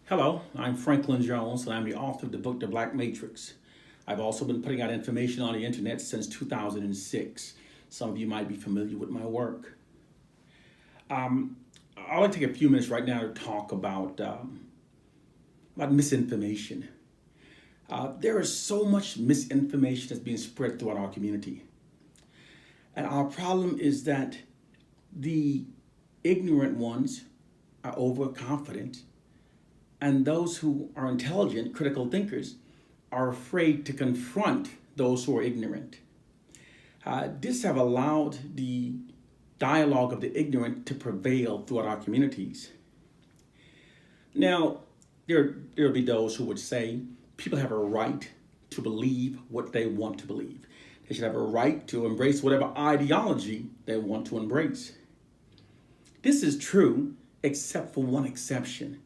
Hello, I'm Franklin Jones, and I'm the author of the book The Black Matrix. I've also been putting out information on the internet since 2006. Some of you might be familiar with my work. I'd like to take a few minutes right now to talk about misinformation. There is so much misinformation that's being spread throughout our community. And our problem is that the ignorant ones are overconfident, and those who are intelligent, critical thinkers, are afraid to confront those who are ignorant. This have allowed the dialogue of the ignorant to prevail throughout our communities. Now, there'll be those who would say people have a right to believe what they want to believe. They should have a right to embrace whatever ideology they want to embrace. This is true, except for one exception.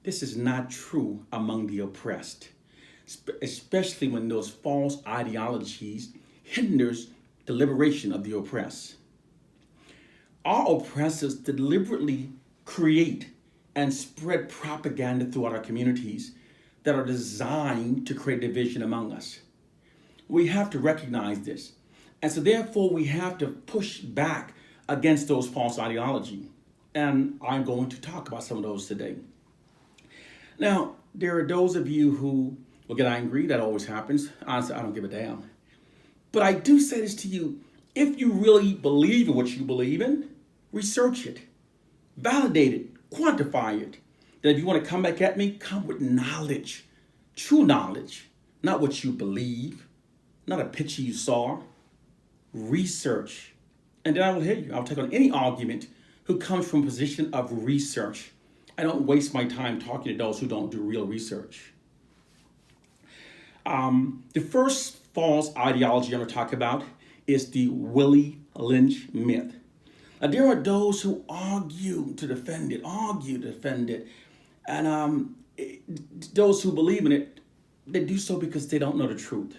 This is not true among the oppressed, especially when those false ideologies hinders the liberation of the oppressed. Our oppressors deliberately create and spread propaganda throughout our communities that are designed to create division among us. We have to recognize this. And so therefore we have to push back against those false ideology. And I'm going to talk about some of those today. Now, there are those of you who will get angry. That always happens. Honestly, I don't give a damn. But I do say this to you. If you really believe in what you believe in, research it, validate it, quantify it. Then if you want to come back at me, come with knowledge, true knowledge, not what you believe, not a picture you saw. Research. And then I will hear you. I'll take on any argument who comes from a position of research. I don't waste my time talking to those who don't do real research. The first false ideology I'm going to talk about is the Willie Lynch myth. Now, there are those who argue to defend it, and those who believe in it, they do so because they don't know the truth.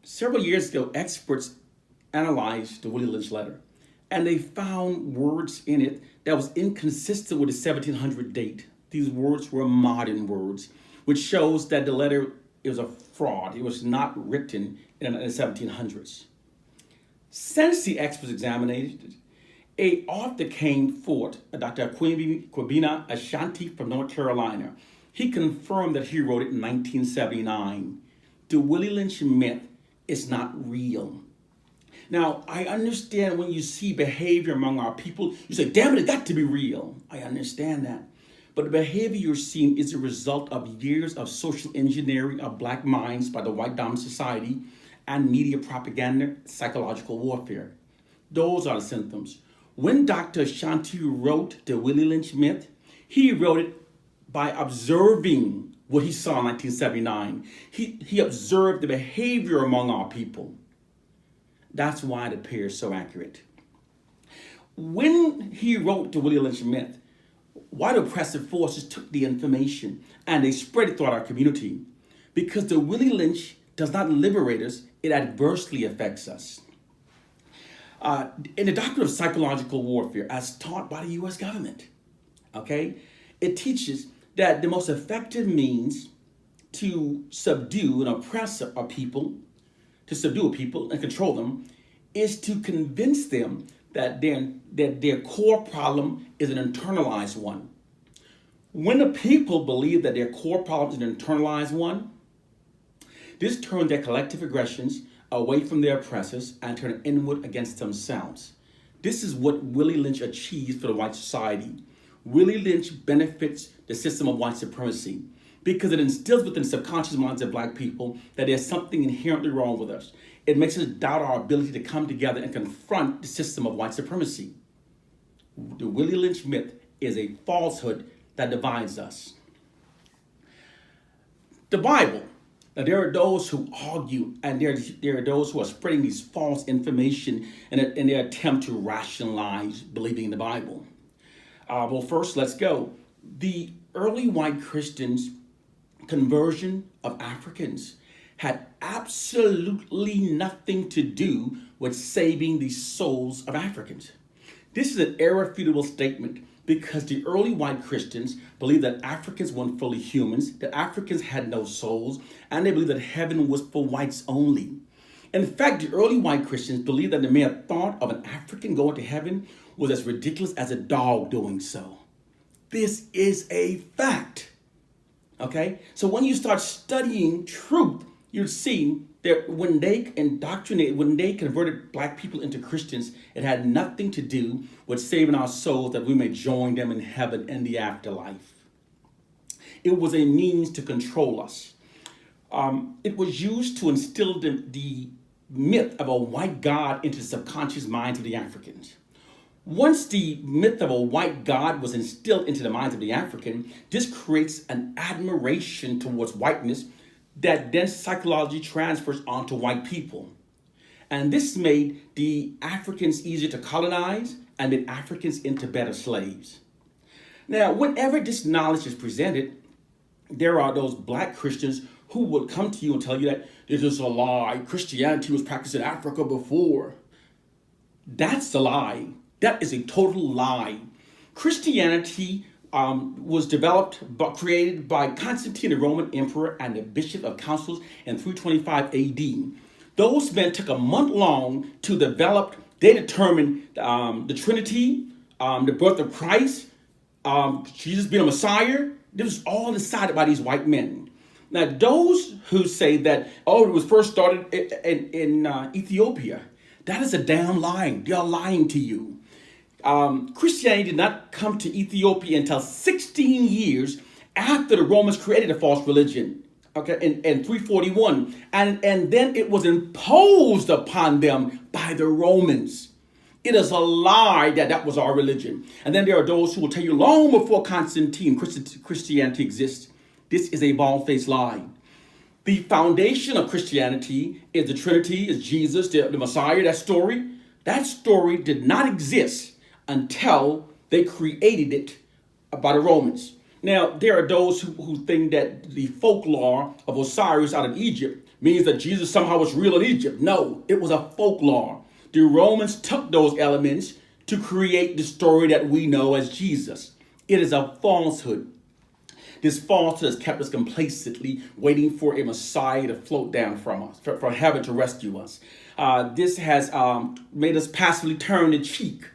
Several years ago, experts analyzed the Willie Lynch letter, and they found words in it that was inconsistent with the 1700 date. These words were modern words, which shows that the letter is a fraud. It was not written in the 1700s. Since the experts examined it, a author came forth, Dr. Kwabena Ashanti from North Carolina. He confirmed that he wrote it in 1979. The Willie Lynch myth is not real. Now, I understand when you see behavior among our people, you say, damn it got to be real. I understand that. But the behavior you're seeing is a result of years of social engineering of black minds by the white dominant society and media propaganda, psychological warfare. Those are the symptoms. When Dr. Ashanti wrote the Willie Lynch myth, he wrote it by observing what he saw in 1979. He observed the behavior among our people. That's why it appears so accurate. When he wrote the Willie Lynch myth, white oppressive forces took the information and they spread it throughout our community. Because the Willie Lynch does not liberate us, it adversely affects us. In the doctrine of psychological warfare, as taught by the U.S. government, okay, it teaches that the most effective means to subdue and oppress a people, to subdue a people and control them, is to convince them that their core problem is an internalized one. When the people believe that their core problem is an internalized one, this turns their collective aggressions away from their oppressors and turn inward against themselves. This is what Willie Lynch achieves for the white society. Willie Lynch benefits the system of white supremacy because it instills within the subconscious minds of black people that there's something inherently wrong with us. It makes us doubt our ability to come together and confront the system of white supremacy. The Willie Lynch myth is a falsehood that divides us. The Bible. Now, there are those who argue, and there are those who are spreading these false information in their attempt to rationalize believing in the Bible. Well, first, let's go. The early white Christians' conversion of Africans had absolutely nothing to do with saving the souls of Africans. This is an irrefutable statement Because the early white Christians believed that Africans weren't fully humans, that Africans had no souls, and they believed that heaven was for whites only. In fact, the early white Christians believed that the mere thought of an African going to heaven was as ridiculous as a dog doing so. This is a fact. Okay? So when you start studying truth, you see that when they indoctrinated, when they converted black people into Christians, it had nothing to do with saving our souls that we may join them in heaven in the afterlife. It was a means to control us. It was used to instill the myth of a white God into the subconscious minds of the Africans. Once the myth of a white God was instilled into the minds of the African, this creates an admiration towards whiteness that then psychologically transfers onto white people. And this made the Africans easier to colonize and made Africans into better slaves. Now, whenever this knowledge is presented, there are those black Christians who will come to you and tell you that this is a lie. Christianity was practiced in Africa before. That's a lie. That is a total lie. Christianity was created by Constantine, the Roman emperor, and the bishop of councils in 325 AD. Those men took a month long to develop. They determined the Trinity, the birth of Christ, Jesus being a Messiah. This was all decided by these white men. Now, those who say that, oh, it was first started in Ethiopia, that is a damn lie. They are lying to you. Christianity did not come to Ethiopia until 16 years after the Romans created a false religion, okay, in 341. And then it was imposed upon them by the Romans. It is a lie that was our religion. And then there are those who will tell you long before Constantine, Christianity exists. This is a bald-faced lie. The foundation of Christianity is the Trinity, is Jesus, the Messiah, that story. That story did not exist until they created it by the Romans. Now, there are those who think that the folklore of Osiris out of Egypt means that Jesus somehow was real in Egypt. No, it was a folklore. The Romans took those elements to create the story that we know as Jesus. It is a falsehood. This falsehood has kept us complacently waiting for a Messiah to float down from us, from heaven to rescue us. This has made us passively turn the cheek.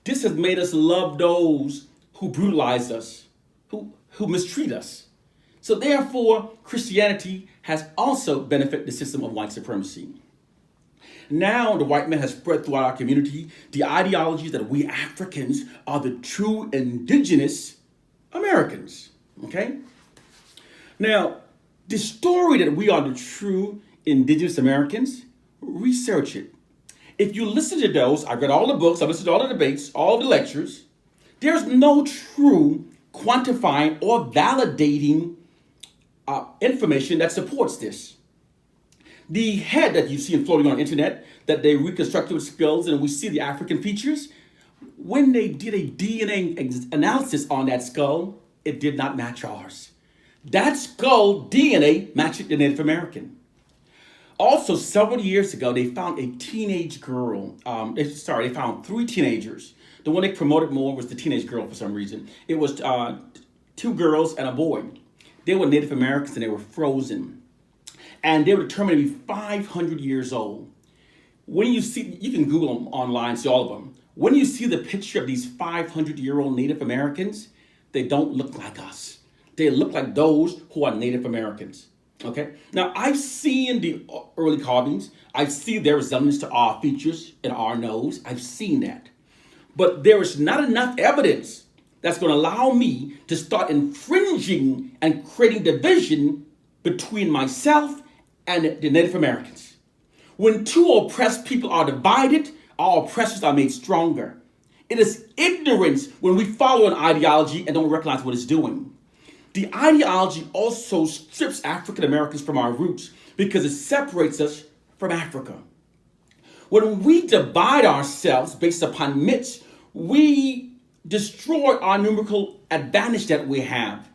This has made us love those who brutalize us, who mistreat us. So therefore, Christianity has also benefited the system of white supremacy. Now the white man has spread throughout our community the ideologies that we Africans are the true indigenous Americans. Okay? Now, the story that we are the true indigenous Americans, research it. If you listen to those, I've read all the books, I've listened to all the debates, all the lectures, there's no true quantifying or validating information that supports this. The head that you see floating on the internet, that they reconstructed with skulls and we see the African features, when they did a DNA analysis on that skull, it did not match ours. That skull DNA matched the Native American. Also, several years ago, they found a teenage girl. They found 3 teenagers. The one they promoted more was the teenage girl for some reason. It was 2 girls and a boy. They were Native Americans and they were frozen. And they were determined to be 500 years old. When you see, you can Google them online, see all of them. When you see the picture of these 500-year-old Native Americans, they don't look like us. They look like those who are Native Americans. Okay. Now, I've seen the early carvings. I've seen their resemblance to our features and our nose. I've seen that. But there is not enough evidence that's going to allow me to start infringing and creating division between myself and the Native Americans. When 2 oppressed people are divided, our oppressors are made stronger. It is ignorance when we follow an ideology and don't recognize what it's doing. The ideology also strips African Americans from our roots because it separates us from Africa. When we divide ourselves based upon myths, we destroy our numerical advantage that we have.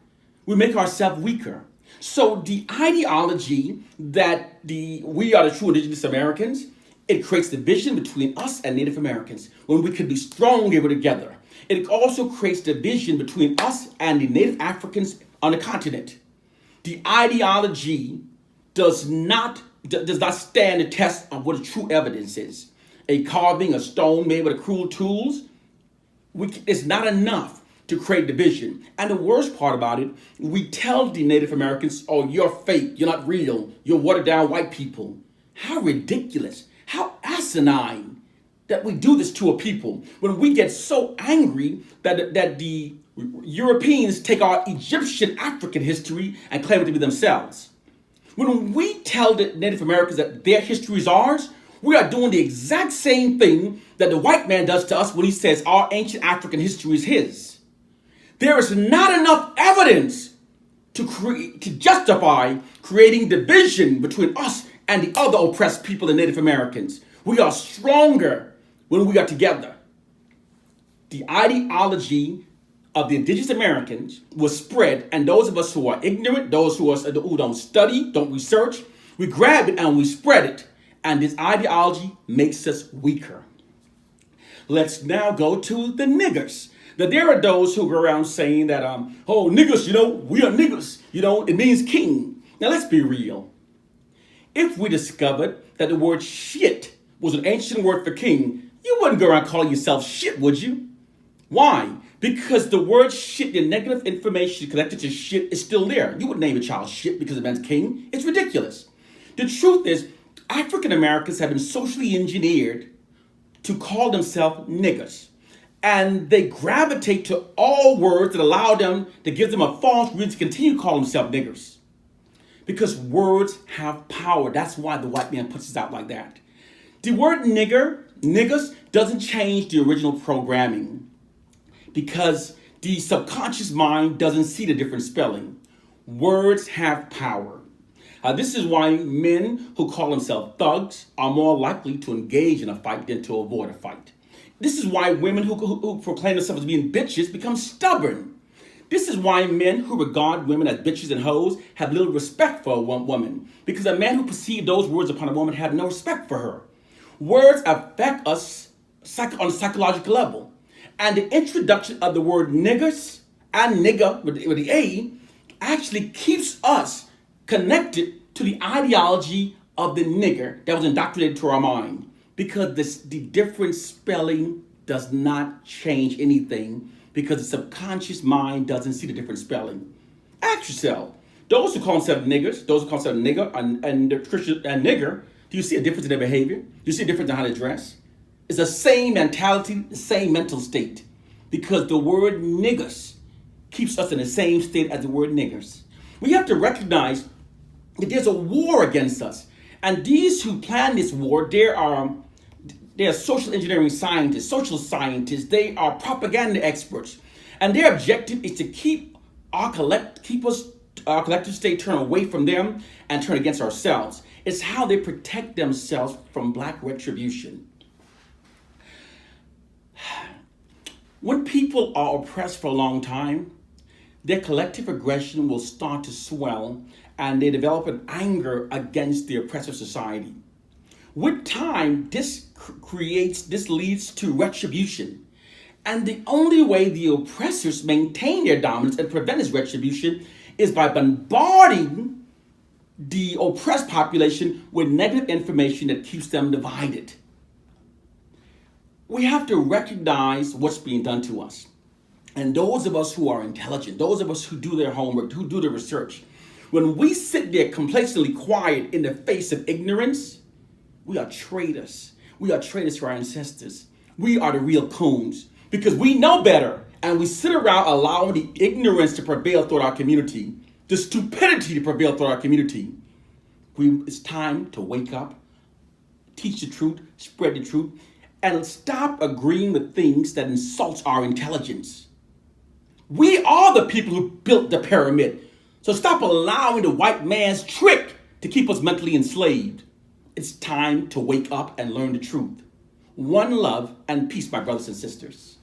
We make ourselves weaker. So the ideology that we are the true indigenous Americans, it creates division between us and Native Americans when we could be stronger together. It also creates division between us and the native Africans on the continent. The ideology does not stand the test of what true evidence is. A carving, a stone made with cruel tools, it's not enough to create division. And the worst part about it, we tell the Native Americans, oh, you're fake, you're not real, you're watered down white people. How ridiculous, how asinine that we do this to a people when we get so angry that the Europeans take our Egyptian African history and claim it to be themselves. When we tell the Native Americans that their history is ours, we are doing the exact same thing that the white man does to us when he says our ancient African history is his. There is not enough evidence to justify creating division between us and the other oppressed people, the Native Americans. We are stronger when we are together. The ideology of the Indigenous Americans was spread, and those of us who are ignorant, those who don't study, don't research, we grab it and we spread it, and this ideology makes us weaker. Let's now go to the niggers. Now, there are those who go around saying that, oh, niggers, we are niggers, it means king. Now, let's be real. If we discovered that the word shit was an ancient word for king, you wouldn't go around calling yourself shit, would you? Why? Because the word shit, the negative information connected to shit is still there. You wouldn't name a child shit because it meant king. It's ridiculous. The truth is, African Americans have been socially engineered to call themselves niggers. And they gravitate to all words that allow them, to give them a false reason to continue to call themselves niggers. Because words have power. That's why the white man puts it out like that. The word niggers, doesn't change the original programming because the subconscious mind doesn't see the different spelling. Words have power. This is why men who call themselves thugs are more likely to engage in a fight than to avoid a fight. This is why women who proclaim themselves as being bitches become stubborn. This is why men who regard women as bitches and hoes have little respect for a woman, because a man who perceives those words upon a woman have no respect for her. Words affect us on a psychological level. And the introduction of the word niggers and nigger with the A actually keeps us connected to the ideology of the nigger that was indoctrinated to our mind. Because the different spelling does not change anything because the subconscious mind doesn't see the different spelling. Ask yourself, those who call themselves niggers, those who call themselves nigger and Christian and nigger, do you see a difference in their behavior? Do you see a difference in how they dress? It's the same mentality, the same mental state. Because the word niggers keeps us in the same state as the word niggers. We have to recognize that there's a war against us. And these who plan this war, they are social engineering scientists, social scientists, they are propaganda experts. And their objective is to keep our collective state turned away from them and turn against ourselves. It's how they protect themselves from black retribution. When people are oppressed for a long time, their collective aggression will start to swell and they develop an anger against the oppressive society. With time, this leads to retribution. And the only way the oppressors maintain their dominance and prevent this retribution is by bombarding the oppressed population with negative information that keeps them divided. We have to recognize what's being done to us. And those of us who are intelligent, those of us who do their homework, who do the research, when we sit there complacently quiet in the face of ignorance, we are traitors. We are traitors to our ancestors. We are the real coons because we know better and we sit around allowing the ignorance to prevail throughout our community, the stupidity to prevail throughout our community. It's time to wake up, teach the truth, spread the truth, and stop agreeing with things that insults our intelligence. We are the people who built the pyramid. So stop allowing the white man's trick to keep us mentally enslaved. It's time to wake up and learn the truth. One love and peace, my brothers and sisters.